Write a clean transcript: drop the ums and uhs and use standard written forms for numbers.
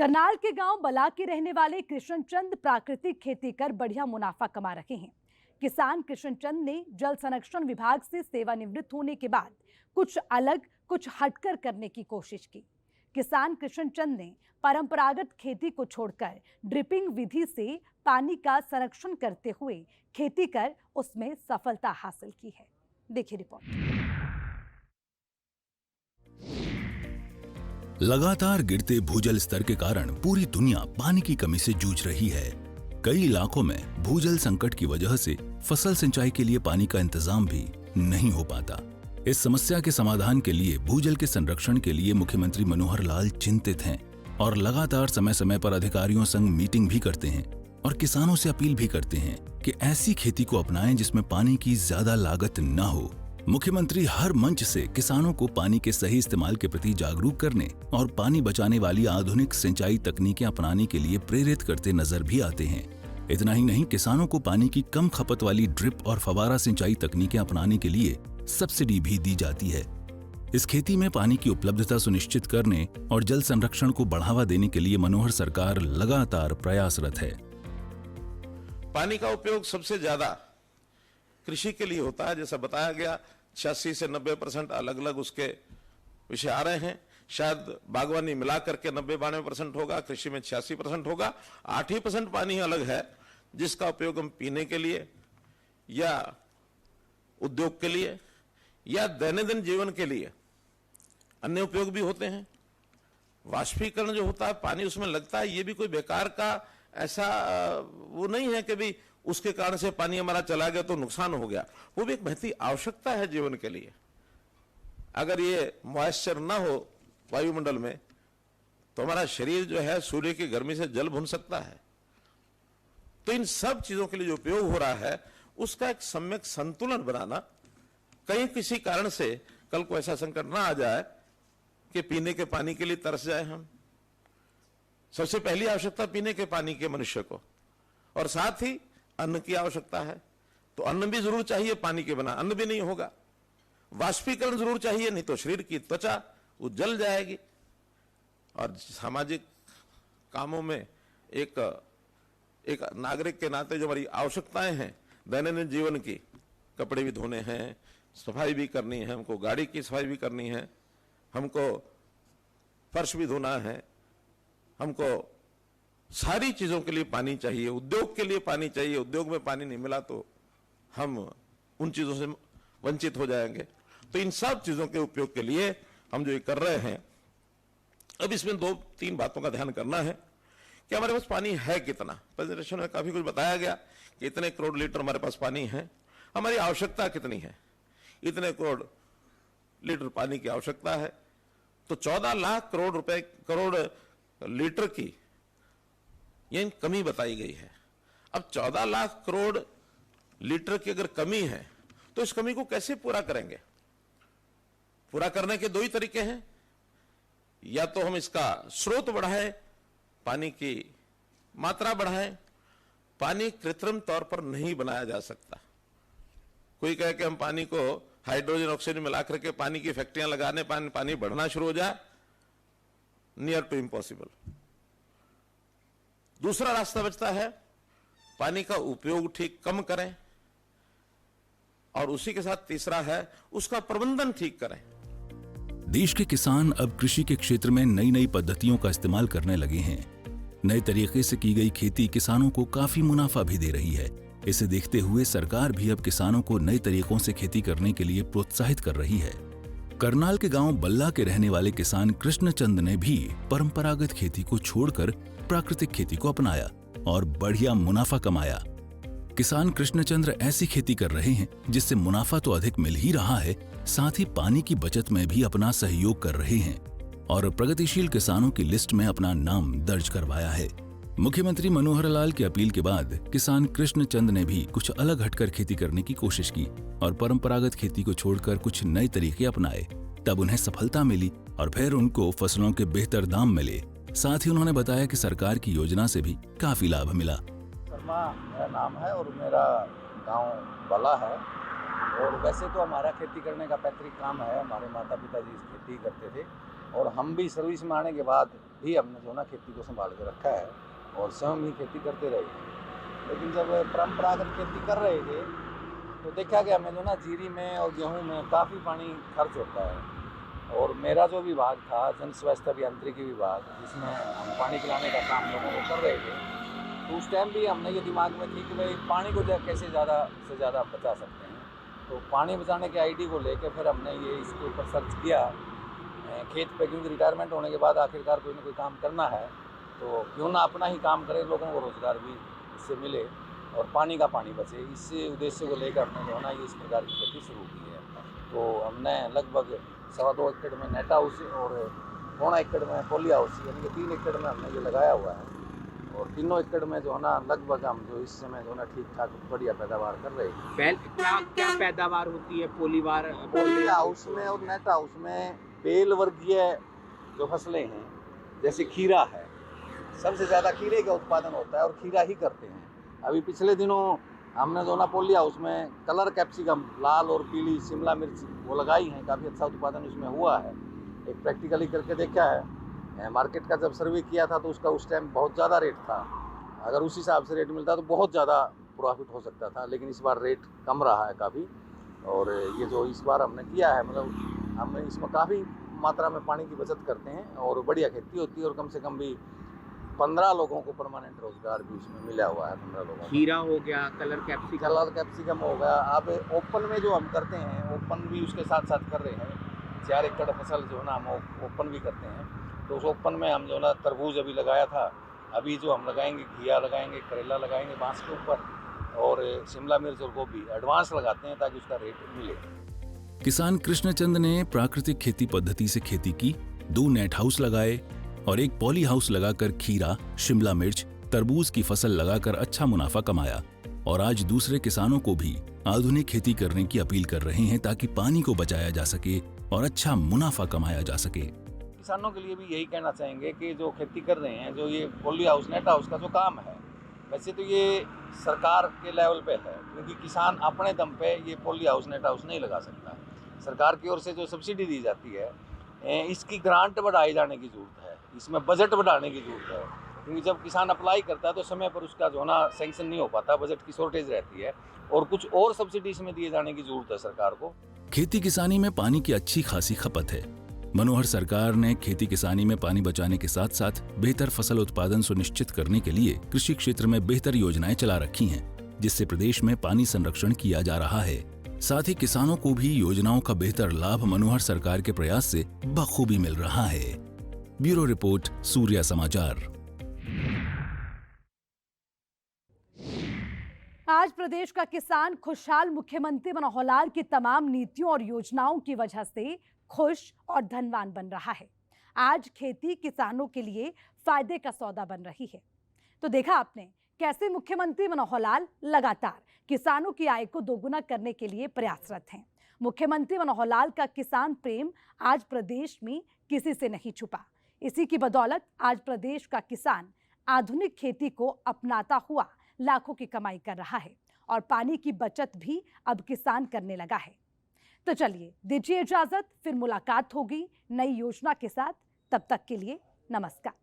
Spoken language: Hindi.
करनाल के गांव बला के रहने वाले कृष्णचंद प्राकृतिक खेती कर बढ़िया मुनाफा कमा रहे हैं। किसान कृष्णचंद ने जल संरक्षण विभाग से सेवानिवृत्त होने के बाद कुछ अलग, कुछ हटकर करने की कोशिश की। किसान कृष्णचंद ने परंपरागत खेती को छोड़कर ड्रिपिंग विधि से पानी का संरक्षण करते हुए खेती कर उसमें सफलता हासिल की है। देखिए रिपोर्ट। लगातार गिरते भूजल स्तर के कारण पूरी दुनिया पानी की कमी से जूझ रही है। कई इलाकों में भूजल संकट की वजह से फसल सिंचाई के लिए पानी का इंतजाम भी नहीं हो पाता। इस समस्या के समाधान के लिए भूजल के संरक्षण के लिए मुख्यमंत्री मनोहर लाल चिंतित हैं और लगातार समय समय पर अधिकारियों संग मीटिंग भी करते हैं और किसानों से अपील भी करते हैं कि ऐसी खेती को अपनाएं जिसमें पानी की ज्यादा लागत न हो। मुख्यमंत्री हर मंच से किसानों को पानी के सही इस्तेमाल के प्रति जागरूक करने और पानी बचाने वाली आधुनिक सिंचाई तकनीकें अपनाने के लिए प्रेरित करते नजर भी आते हैं। इतना ही नहीं, किसानों को पानी की कम खपत वाली ड्रिप और फवारा सिंचाई तकनीकें अपनाने के लिए सब्सिडी भी दी जाती है। इस खेती में पानी की उपलब्धता सुनिश्चित करने और जल संरक्षण को बढ़ावा देने के लिए मनोहर सरकार लगातार प्रयासरत है। पानी का उपयोग सबसे ज्यादा कृषि के लिए होता है। जैसा बताया गया 86 से 90% अलग अलग उसके विषय आ रहे हैं। शायद बागवानी मिला करके 90-92% होगा, कृषि में 86% होगा। 8% पानी अलग है जिसका उपयोग हम पीने के लिए या उद्योग के लिए या दैनंदिन जीवन के लिए अन्य उपयोग भी होते हैं। वाष्पीकरण जो होता है पानी उसमें लगता है, ये भी कोई बेकार का ऐसा वो नहीं है कि भी उसके कारण से पानी हमारा चला गया तो नुकसान हो गया। वो भी एक महती आवश्यकता है जीवन के लिए। अगर ये मॉइस्चर ना हो वायुमंडल में तो हमारा शरीर जो है सूर्य की गर्मी से जल भुन सकता है। तो इन सब चीजों के लिए जो उपयोग हो रहा है उसका एक सम्यक संतुलन बनाना, कहीं किसी कारण से कल को ऐसा संकट ना आ जाए कि पीने के पानी के लिए तरस जाए हम। सबसे पहली आवश्यकता पीने के पानी के मनुष्य को, और साथ ही अन्न की आवश्यकता है। तो अन्न भी जरूर चाहिए, पानी के बिना अन्न भी नहीं होगा। वाष्पीकरण जरूर चाहिए, नहीं तो शरीर की त्वचा वो जल जाएगी। और सामाजिक कामों में एक नागरिक के नाते जो हमारी आवश्यकताएं हैं दैनंदिन जीवन की, कपड़े भी धोने हैं, सफाई भी करनी है, हमको गाड़ी की सफाई भी करनी है, हमको फर्श भी धोना है, हमको सारी चीजों के लिए पानी चाहिए। उद्योग के लिए पानी चाहिए, उद्योग में पानी नहीं मिला तो हम उन चीजों से वंचित हो जाएंगे। तो इन सब चीजों के उपयोग के लिए हम जो ये कर रहे हैं, अब इसमें 2-3 बातों का ध्यान करना है कि हमारे पास पानी है कितना। प्रेजेंटेशन में काफी कुछ बताया गया कि इतने करोड़ लीटर हमारे पास पानी है। हमारी आवश्यकता कितनी है? इतने करोड़ लीटर पानी की आवश्यकता है। तो 14 लाख करोड़ लीटर की ये कमी बताई गई है। अब 14 लाख करोड़ लीटर की अगर कमी है तो इस कमी को कैसे पूरा करेंगे? पूरा करने के 2 ही तरीके हैं। या तो हम इसका स्रोत बढ़ाएं, पानी की मात्रा बढ़ाएं। पानी कृत्रिम तौर पर नहीं बनाया जा सकता। कोई कहे कि हम पानी को हाइड्रोजन ऑक्सीजन मिला करके पानी की फैक्ट्रियां लगाने पानी बढ़ना शुरू हो जाए, नियर टू इम्पॉसिबल। दूसरा रास्ता बचता है, पानी का उपयोग ठीक कम करें, और उसी के साथ तीसरा है उसका प्रबंधन ठीक करें। देश के किसान अब कृषि के क्षेत्र में नई नई पद्धतियों का इस्तेमाल करने लगे हैं। नए तरीके से की गई खेती किसानों को काफी मुनाफा भी दे रही है। इसे देखते हुए सरकार भी अब किसानों को नए तरीकों से खेती करने के लिए प्रोत्साहित कर रही है। करनाल के गांव बल्ला के रहने वाले किसान कृष्णचंद ने भी परंपरागत खेती को छोड़कर प्राकृतिक खेती को अपनाया और बढ़िया मुनाफा कमाया। किसान कृष्णचंद्र ऐसी खेती कर रहे हैं जिससे मुनाफा तो अधिक मिल ही रहा है, साथ ही पानी की बचत में भी अपना सहयोग कर रहे हैं और प्रगतिशील किसानों की लिस्ट में अपना नाम दर्ज करवाया है। मुख्यमंत्री मनोहर लाल की अपील के बाद किसान कृष्णचंद ने भी कुछ अलग हटकर खेती करने की कोशिश की और परंपरागत खेती को छोड़कर कुछ नए तरीके अपनाए। तब उन्हें सफलता मिली और फिर उनको फसलों के बेहतर दाम मिले। साथ ही उन्होंने बताया कि सरकार की योजना से भी काफी लाभ मिला। शर्मा मेरा नाम है और मेरा गांव बला है। और वैसे तो हमारा खेती करने का पैतृक काम है, हमारे माता पिता जी खेती करते थे। और हम भी सर्विस में आने के बाद भी हमने जो ना खेती को संभाल के रखा है और स्वयं ही खेती करते रहे हैं। लेकिन जब परंपरागत खेती कर रहे थे तो देखा कि हमें जो ना जीरी में और गेहूं में काफ़ी पानी खर्च होता है। और मेरा जो विभाग था जन स्वास्थ्य अभियांत्रिकी विभाग, जिसमें हम पानी पिलाने का काम लोगों को कर रहे थे, तो उस टाइम भी हमने ये दिमाग में थी कि भाई पानी को कैसे ज़्यादा से ज़्यादा बचा सकते हैं। तो पानी बचाने के आईडी को लेकर फिर हमने ये इसके ऊपर सर्च किया खेत पे, क्योंकि रिटायरमेंट होने के बाद आखिरकार कोई ना कोई काम करना है, तो क्यों ना अपना ही काम करें, लोगों को रोज़गार भी इससे मिले और पानी का पानी बचे। इसी उद्देश्य को लेकर हमने जो है ना ये इस प्रकार की खेती शुरू की है। तो हमने लगभग 2.25 एकड़ में नेट हाउस और 1.25 एकड़ में पॉली हाउस, यानी कि 3 एकड़ में हमने ये लगाया हुआ है। और 3 एकड़ में जो है ना लगभग हम जो इस समय जो है ना ठीक ठाक बढ़िया पैदावार कर रहे हैं। क्या पैदावार होती है पॉली हाउस में और नेट हाउस में? बेल वर्गीय जो फसलें हैं, जैसे खीरा है, सबसे ज़्यादा खीरे का उत्पादन होता है और खीरा ही करते हैं। अभी पिछले दिनों हमने जो ना पॉली हाउस में कलर कैप्सिकम, लाल और पीली शिमला मिर्च वो लगाई हैं, काफ़ी अच्छा उत्पादन उसमें हुआ है। एक प्रैक्टिकली करके देखा है। मार्केट का जब सर्वे किया था तो उसका उस टाइम बहुत ज़्यादा रेट था। अगर उस हिसाब से रेट मिलता तो बहुत ज़्यादा प्रॉफिट हो सकता था, लेकिन इस बार रेट कम रहा है काफ़ी। और ये जो इस बार हमने किया है, मतलब हम इसमें काफ़ी मात्रा में पानी की बचत करते हैं और बढ़िया खेती होती है। और कम से कम भी 15 लोगों को परमानेंट रोजगार भी उसमें मिला हुआ है। 15 लोगों को। खीरा हो गया, कलर कैप्सिकम हो गया। अब ओपन में जो हम करते हैं, ओपन भी उसके साथ साथ कर रहे हैं। 4 एकड़ फसल जो है ना हम ओपन भी करते हैं। तो उस ओपन में हम जो ना तरबूज अभी लगाया था, अभी जो हम लगाएंगे घिया लगाएंगे, करेला लगाएंगे बांस के ऊपर, और शिमला मिर्च और गोभी एडवांस लगाते हैं ताकि उसका रेट मिले। किसान कृष्णचंद ने प्राकृतिक खेती पद्धति से खेती की, 2 नेट हाउस लगाए और 1 पॉली हाउस लगाकर खीरा, शिमला मिर्च, तरबूज की फसल लगाकर अच्छा मुनाफा कमाया। और आज दूसरे किसानों को भी आधुनिक खेती करने की अपील कर रहे हैं ताकि पानी को बचाया जा सके और अच्छा मुनाफा कमाया जा सके। किसानों के लिए भी यही कहना चाहेंगे कि जो खेती कर रहे हैं, जो ये पॉली हाउस, नेट हाउस का जो काम है, वैसे तो ये सरकार के लेवल पे है, क्योंकि किसान अपने दम पे ये पॉली हाउस, नेट हाउस नहीं लगा सकता। सरकार की ओर से जो सब्सिडी दी जाती है, इसकी ग्रांट बढ़ाई जाने की ज़रूरत है, इसमें बजट बढ़ाने की ज़रूरत है। क्योंकि जब किसान अप्लाई करता है तो समय पर उसका जो ना सैंक्शन नहीं हो पाता, बजट की शॉर्टेज रहती है, और कुछ और सब्सिडी इसमें दिए जाने की ज़रूरत है सरकार को। खेती किसानी में पानी की अच्छी खासी खपत है। मनोहर सरकार ने खेती किसानी में पानी बचाने के साथ साथ बेहतर फसल उत्पादन सुनिश्चित करने के लिए कृषि क्षेत्र में बेहतर योजनाएं चला रखी हैं, जिससे प्रदेश में पानी संरक्षण किया जा रहा है। साथ ही किसानों को भी योजनाओं का बेहतर लाभ मनोहर सरकार के प्रयास से बखूबी मिल रहा है। ब्यूरो रिपोर्ट, सूर्या समाचार। आज प्रदेश का किसान खुशहाल मुख्यमंत्री मनोहर लाल की तमाम नीतियों और योजनाओं की वजह से खुश और धनवान बन रहा है। आज खेती किसानों के लिए फायदे का सौदा बन रही है। तो देखा आपने कैसे मुख्यमंत्री मनोहर लाल लगातार किसानों की आय को दोगुना करने के लिए प्रयासरत हैं। मुख्यमंत्री मनोहर लाल का किसान प्रेम आज प्रदेश में किसी से नहीं छुपा। इसी की बदौलत आज प्रदेश का किसान आधुनिक खेती को अपनाता हुआ लाखों की कमाई कर रहा है और पानी की बचत भी अब किसान करने लगा है। तो चलिए दीजिए इजाजत, फिर मुलाकात होगी नई योजना के साथ। तब तक के लिए नमस्कार।